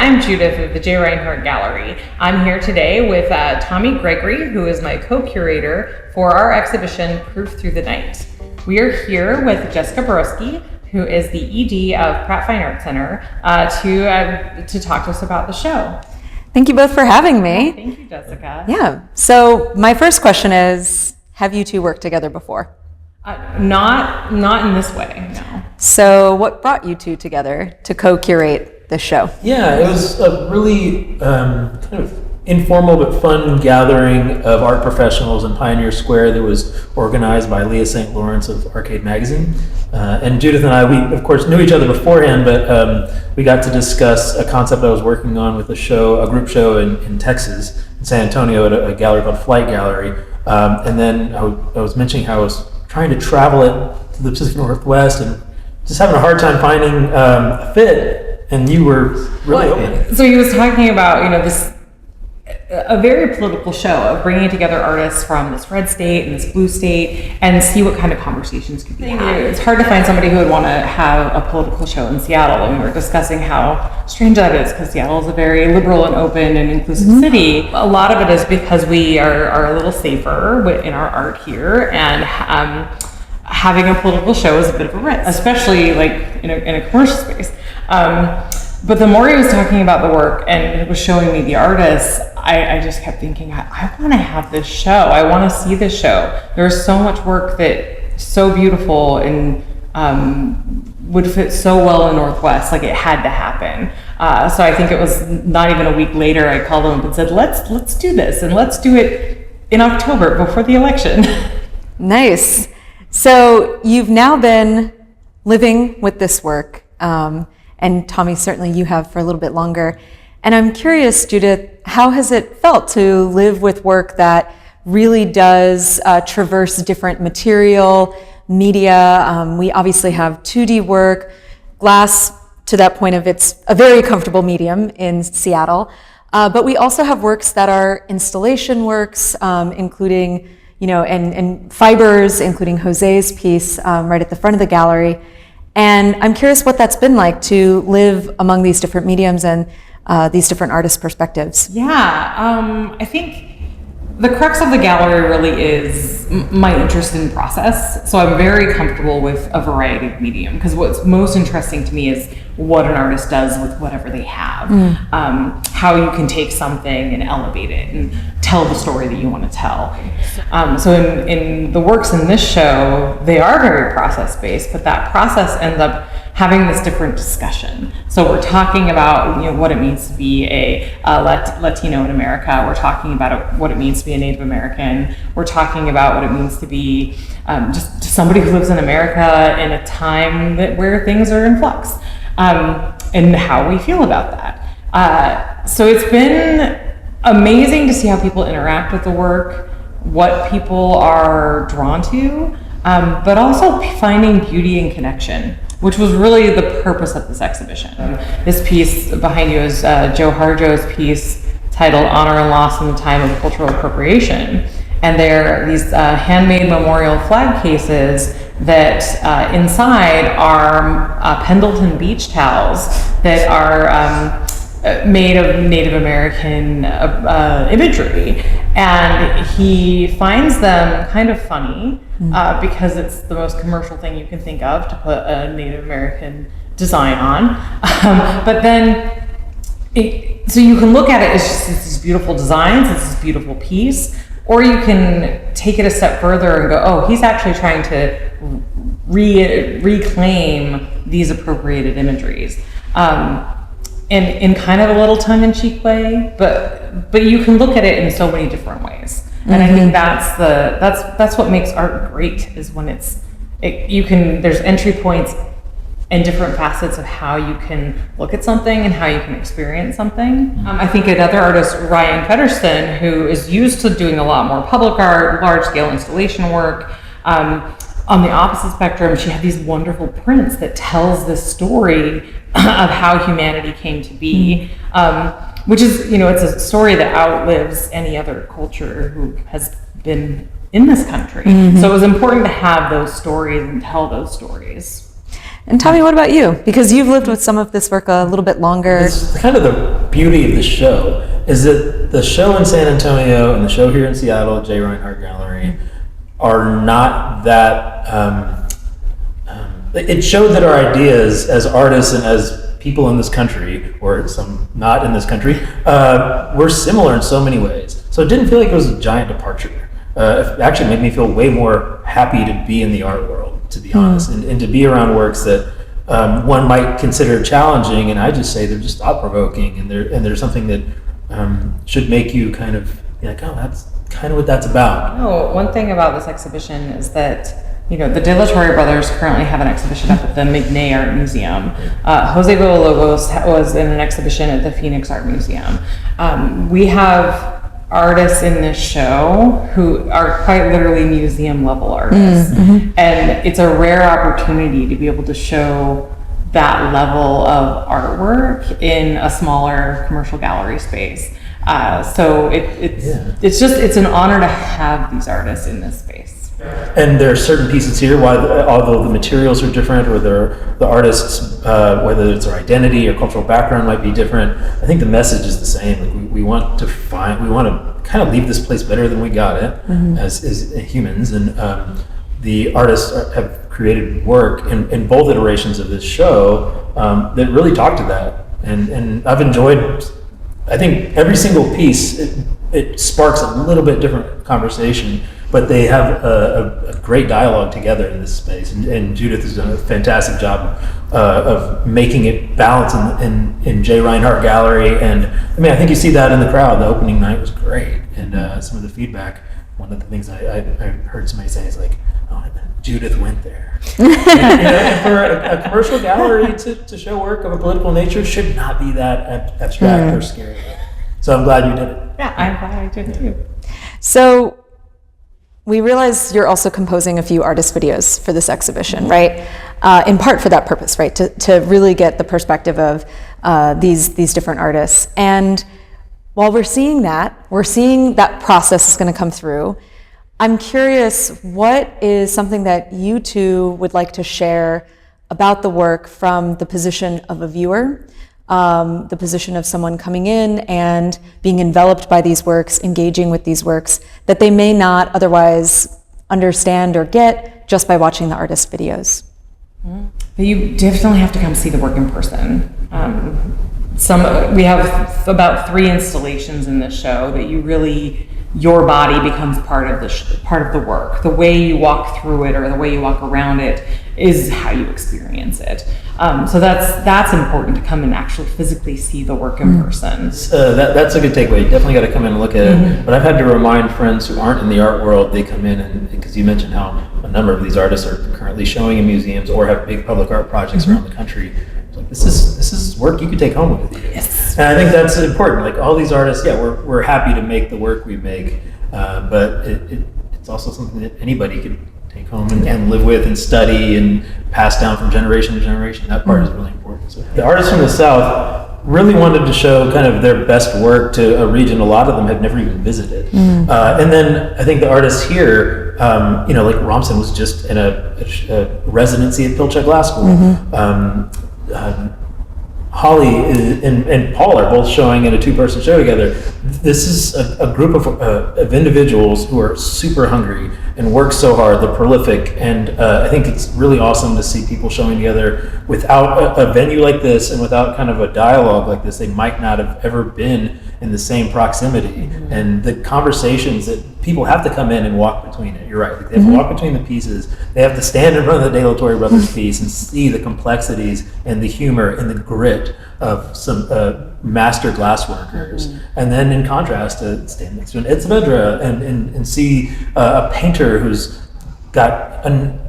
I'm Judith of the J. Rinehart Gallery. I'm here today with Tommy Gregory, who is my co-curator for our exhibition, Proof Through the Night. We are here with Jessica Borowski, who is the ED of Pratt Fine Arts Center, to talk to us about the show. Thank you both for having me. Thank you, Jessica. Yeah, so my first question is, have you two worked together before? Not in this way, no. So what brought you two together to co-curate this show? Yeah, it was a really kind of informal but fun gathering of art professionals in Pioneer Square that was organized by Leah St. Lawrence of Arcade Magazine. And Judith and I, we of course knew each other beforehand, but we got to discuss a concept I was working on with a group show in Texas, in San Antonio, at a gallery called Flight Gallery. And then I was mentioning how I was trying to travel it to the Pacific Northwest and just having a hard time finding a fit, and you were really open. So he was talking about, a very political show of bringing together artists from this red state and this blue state and see what kind of conversations could be had. It's hard to find somebody who would want to have a political show in Seattle, and we were discussing how strange that is because Seattle is a very liberal and open and inclusive city. A lot of it is because we are a little safer in our art here, and having a political show is a bit of a risk, especially in a commercial space. But the more he was talking about the work and was showing me the artists, I just kept thinking, I want to have this show. I want to see this show. There's so much work that's so beautiful and would fit so well in Northwest. Like, it had to happen. So I think it was not even a week later, I called him up and said, let's do this, and let's do it in October before the election. Nice. So you've now been living with this work, and Tommy, certainly you have for a little bit longer. And I'm curious, Judith, how has it felt to live with work that really does traverse different material, media? We obviously have 2D work, glass to that point of it's a very comfortable medium in Seattle, but we also have works that are installation works, including and fibers, including Jose's piece right at the front of the gallery. And I'm curious what that's been like to live among these different mediums and these different artists' perspectives. Yeah, I think the crux of the gallery really is my interest in process. So I'm very comfortable with a variety of medium, because what's most interesting to me is what an artist does with whatever they have. How you can take something and elevate it and tell the story that you want to tell. So in the works in this show, they are very process-based, but that process ends up having this different discussion. So we're talking about what it means to be a Latino in America. We're talking about what it means to be a Native American. We're talking about what it means to be just somebody who lives in America in a time where things are in flux, and how we feel about that. So it's been amazing to see how people interact with the work, what people are drawn to, but also finding beauty and connection, which was really the purpose of this exhibition. This piece behind you is Joe Harjo's piece titled Honor and Loss in the Time of Cultural Appropriation. And they're these handmade memorial flag cases that inside are Pendleton beach towels that are made of Native American imagery. And he finds them kind of funny because it's the most commercial thing you can think of to put a Native American design on. But then, so you can look at it as just these beautiful designs, it's this beautiful piece, or you can take it a step further and go, oh, he's actually trying to reclaim these appropriated imageries. In kind of a little tongue-in-cheek way, but you can look at it in so many different ways, and I think that's what makes art great, is when there's entry points and different facets of how you can look at something and how you can experience something. I think another artist, Ryan Feddersen, who is used to doing a lot more public art, large-scale installation work. On the opposite spectrum, she had these wonderful prints that tells this story of how humanity came to be, which is, it's a story that outlives any other culture who has been in this country. So it was important to have those stories and tell those stories. And Tommy, what about you? Because you've lived with some of this work a little bit longer. It's kind of the beauty of the show is that the show in San Antonio and the show here in Seattle at J. Rinehart Gallery are not that. It showed that our ideas as artists and as people in this country, or some not in this country, were similar in so many ways. So it didn't feel like it was a giant departure. It actually made me feel way more happy to be in the art world, to be honest, and to be around works that one might consider challenging, and I just say they're just thought-provoking, and there's something that should make you kind of be like, oh, that's kind of what that's about. Oh, one thing about this exhibition is that, you know, the De La Torre brothers currently have an exhibition up at the McNay Art Museum. Jose Villalobos was in an exhibition at the Phoenix Art Museum. We have artists in this show who are quite literally museum level artists. And it's a rare opportunity to be able to show that level of artwork in a smaller commercial gallery space. So it's an honor to have these artists in this space. And there are certain pieces here, although the materials are different, or the artists, whether it's their identity or cultural background might be different, I think the message is the same. Like we want to kind of leave this place better than we got it as humans. And the artists have created work in both iterations of this show that really talk to that. And I've enjoyed, I think every single piece, it sparks a little bit different conversation, but they have a great dialogue together in this space. And Judith has done a fantastic job of making it balance in J. Rinehart Gallery. And I mean, I think you see that in the crowd. The opening night was great. And some of the feedback, one of the things I heard somebody say is like, oh, Judith went there. and for a commercial gallery to show work of a political nature should not be that abstract or scary. So I'm glad you did it. Yeah, I'm glad I did too. So we realize you're also composing a few artist videos for this exhibition, right? In part for that purpose, right? To really get the perspective of these different artists. And while we're seeing that process is going to come through. I'm curious, what is something that you two would like to share about the work from the position of a viewer, the position of someone coming in and being enveloped by these works, engaging with these works, that they may not otherwise understand or get just by watching the artist videos? You definitely have to come see the work in person. We have about 3 installations in this show that your body becomes part of the work. The way you walk through it or the way you walk around it is how you experience it. So that's important to come and actually physically see the work in person. That's a good takeaway. You definitely got to come in and look at it. But I've had to remind friends who aren't in the art world, they come in and because you mentioned how a number of these artists are currently showing in museums or have big public art projects around the country. Like, this is work you could take home with you. Yes. And I think that's important. Like all these artists, we're happy to make the work we make, but it's also something that anybody could take home and live with and study and pass down from generation to generation. That part is really important. So the artists from the South really wanted to show kind of their best work to a region a lot of them had never even visited. And then I think the artists here, like Romson was just in a residency at Pilchuck Glass School. Holly and Paul are both showing in a 2-person show together. This is a group of individuals who are super hungry and work so hard. They're prolific, and I think it's really awesome to see people showing together without a venue like this and without kind of a dialogue like this. They might not have ever been in the same proximity, and the conversations that people have to come in and walk between it. You're right. Like they have to walk between the pieces. They have to stand in front of the De La Torre brothers piece and see the complexities and the humor and the grit of some master glassworkers. And then in contrast to stand next to an Etzvedra and see a painter who's got an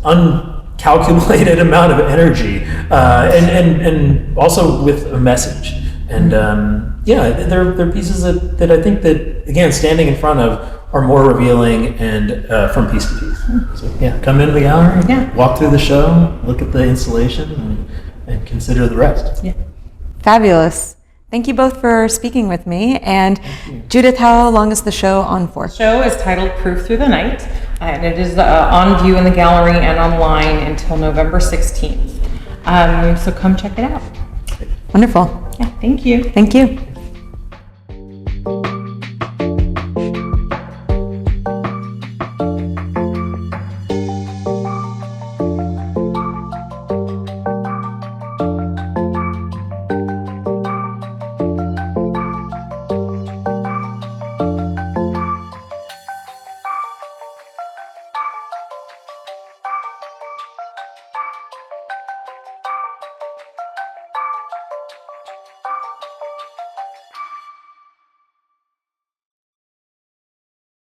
uncalculated amount of energy and also with a message. And they're pieces that I think that, again, standing in front of are more revealing and from piece to piece. So come into the gallery, walk through the show, look at the installation, and consider the rest. Yeah. Fabulous. Thank you both for speaking with me. And Judith, how long is the show on for? The show is titled Proof Through the Night, and it is on view in the gallery and online until November 16th. So come check it out. Wonderful. Yeah, thank you. Thank you.